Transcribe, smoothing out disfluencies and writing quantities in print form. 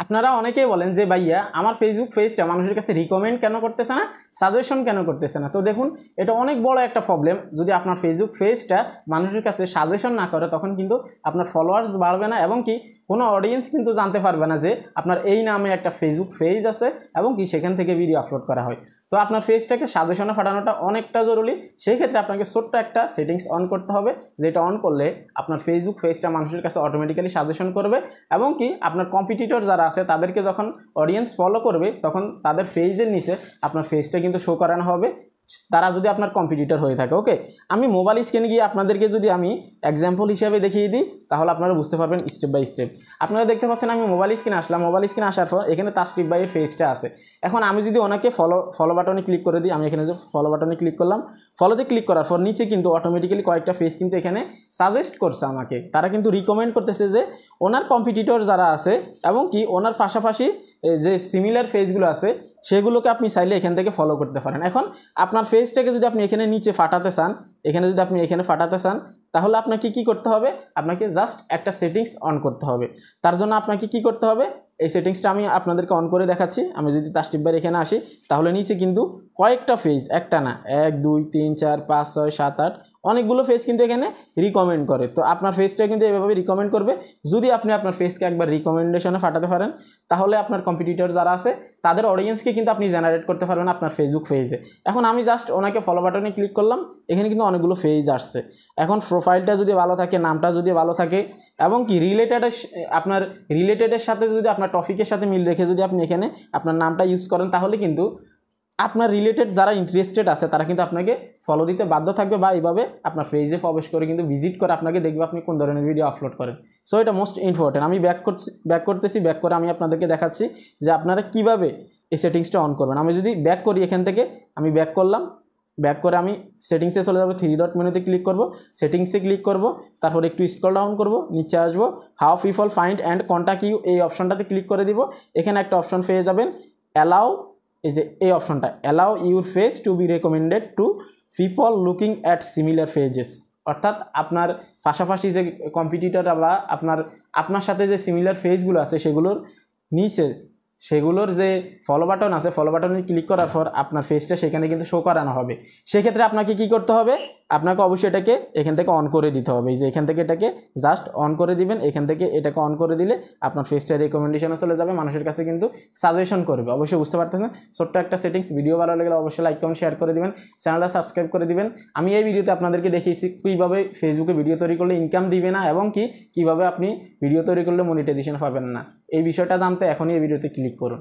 আপনারা অনেকেই বলেন যে ভাইয়া আমার ফেসবুক পেজটা মানুষের কাছে রিকমেন্ড কেন করতেছে না, সাজেশন কেন করতেছে না। তো দেখুন এটা অনেক বড় একটা প্রবলেম। যদি আপনার ফেসবুক পেজটা মানুষের কাছে সাজেশন না করে তখন কিন্তু আপনার ফলোয়ার্স বাড়বে না এবং কি কোনো অডিয়েন্স কিন্তু জানতে পারবে না যে আপনার এই নামে একটা ফেসবুক পেজ আছে এবং কি সেখান থেকে ভিডিও আপলোড করা হয়। তো আপনার পেজটাকে সাজেশনে পাঠানোটা অনেকটা জরুরি। সেই ক্ষেত্রে আপনাকে ছোট্ট একটা সেটিংস অন করতে হবে, যেটা অন করলে আপনার ফেসবুক পেজটা মানুষের কাছে অটোমেটিক্যালি সাজেশন করবে এবং কি আপনার কম্পিটিটর যারা আছে তাদেরকে যখন অডিয়েন্স ফলো করবে তখন তাদের পেজের নিচে আপনার পেজটা কিন্তু শো করানো হবে, তারা যদি আপনার কম্পিটিটর হয়ে থাকে। ওকে, আমি মোবাইল স্ক্রিনে গিয়ে আপনাদেরকে যদি আমি এক্সাম্পল হিসাবে দেখিয়ে দিই তাহলে আপনারা বুঝতে পারবেন স্টেপ বাই স্টেপ। আপনারা দেখতে পাচ্ছেন আমি মোবাইল স্ক্রিনে আসলাম, মোবাইল স্ক্রিনে আসার পর এখানে তাসরিফ ভাইয়ের পেজটা আছে। এখন আমি যদি ওনাকে ফলো বাটনে ক্লিক করে দিই, আমি এখানে যে ফলো বাটনে ক্লিক করলাম, ফলোতে ক্লিক করার পর নিচে কিন্তু অটোমেটিক্যালি কয়েকটা পেজ কিন্তু এখানে সাজেস্ট করছে আমাকে, তারা কিন্তু রিকমেন্ড করতেছে যে ওনার কম্পিটিটর যারা আছে এবং কি ওনার পাশাপাশি যে সিমিলার পেজগুলো আছে সেগুলোকে আপনি চাইলে এখান থেকে ফলো করতে পারেন। এখন আপনার পেজটাকে যদি আপনি এখানে নিচে ফাটাতে চান, এখানে যদি আপনি এখানে ফাটাতে চান তাহলে আপনাকে কি করতে হবে, আপনাকে জাস্ট একটা সেটিংস অন করতে হবে। তার জন্য আপনাকে কি করতে হবে, এই সেটিংসটা আমি আপনাদেরকে অন করে দেখাচ্ছি। আমি যদি তাসরিফ ভাইয়ের এখানে আসি তাহলে নিচে কিন্তু কয়েকটা পেজ, একটা না 1 2 3 4 5 6 7 8 অনেকগুলো পেজ কিন্তু এখানে রিকমেন্ড করে। তো আপনার পেজটা কিন্তু এভাবে রিকমেন্ড করবে। যদি আপনি আপনার পেজকে একবার রিকমেন্ডেশনে ফাটাতে পারেন তাহলে আপনার কম্পিটিটর যারা আছে তাদের অডিয়েন্সকে কিন্তু আপনি জেনারেট করতে পারবেন আপনার ফেসবুক পেজে। এখন আমি জাস্ট ওনাকে ফলো বাটনে ক্লিক করলাম, এখানে কিন্তু অনেকগুলো পেজ আসছে। এখন প্রোফাইলটা যদি ভালো থাকে, নামটা যদি ভালো থাকে এবং কি আপনার রিলেটেডের সাথে যদি আপনার টপিকের সাথে মিল রেখে যদি আপনি এখানে আপনার নামটা ইউজ করেন তাহলে কিন্তু আপনার রিলেটেড যারা ইন্টারেস্টেড আছে তারা কিন্তু আপনাকে ফলো দিতে বাধ্য থাকবে বা এইভাবে আপনার পেজে প্রবেশ করে কিন্তু ভিজিট করে আপনাকে দেখবে আপনি কোন ধরনের ভিডিও আপলোড করেন। সো এটা মোস্ট ইম্পর্টেন্ট। আমি ব্যাক করে আমি আপনাদেরকে দেখাচ্ছি যে আপনারা কিভাবে এই সেটিংসটা অন করবেন। আমি যদি ব্যাক করি, এখান থেকে আমি ব্যাক করলাম, ব্যাক করে আমি সেটিংসে চলে যাবো, 3 ডট মেনুতে ক্লিক করব, সেটিংসে ক্লিক করব, তারপর একটু স্ক্রল ডাউন করব, নিচে আসবো, how people find and contact you এই অপশনটাতে ক্লিক করে দিব। এখানে একটা অপশন পেয়ে যাবেন অ্যালাউ, এই যে এই অপশনটা allow your page to be recommended to people looking at similar pages, অর্থাৎ আপনার পাশাপাশি যে কম্পিটিটররা বা আপনার সাথে যে সিমিলার পেজগুলো আছে সেগুলোর নিচে সেগুলোর যে ফলো বাটন আছে, ফলো বাটনে ক্লিক করার পর আপনার পেজটা সেখানে কিন্তু শো করানো হবে। সেক্ষেত্রে আপনাকে কি করতে হবে, আপনাকে অবশ্যই এটাকে এখান থেকে অন করে দিতে হবে। এই যে এখান থেকে এটাকে জাস্ট অন করে দিবেন, এখান থেকে এটাকে অন করে দিলে আপনার পেজটা রেকমেন্ডেশনে চলে যাবে, মানুষের কাছে কিন্তু সাজেশন করবে। অবশ্যই বুঝতে পারতেছেন, ছোট্ট একটা সেটিংস। ভিডিও ভালো লাগলে অবশ্যই লাইক কমেন্ট শেয়ার করে দিবেন, চ্যানেলটা সাবস্ক্রাইব করে দিবেন। আমি এই ভিডিওতে আপনাদেরকে দেখিয়েছি কীভাবে ফেসবুকে ভিডিও তৈরি করলে ইনকাম দিবে না এবং কীভাবে আপনি ভিডিও তৈরি করলে মনিটাইজেশন পাবেন না। এই বিষয়টা জানতে এখনই এই ভিডিওতে ক্লিক করুন।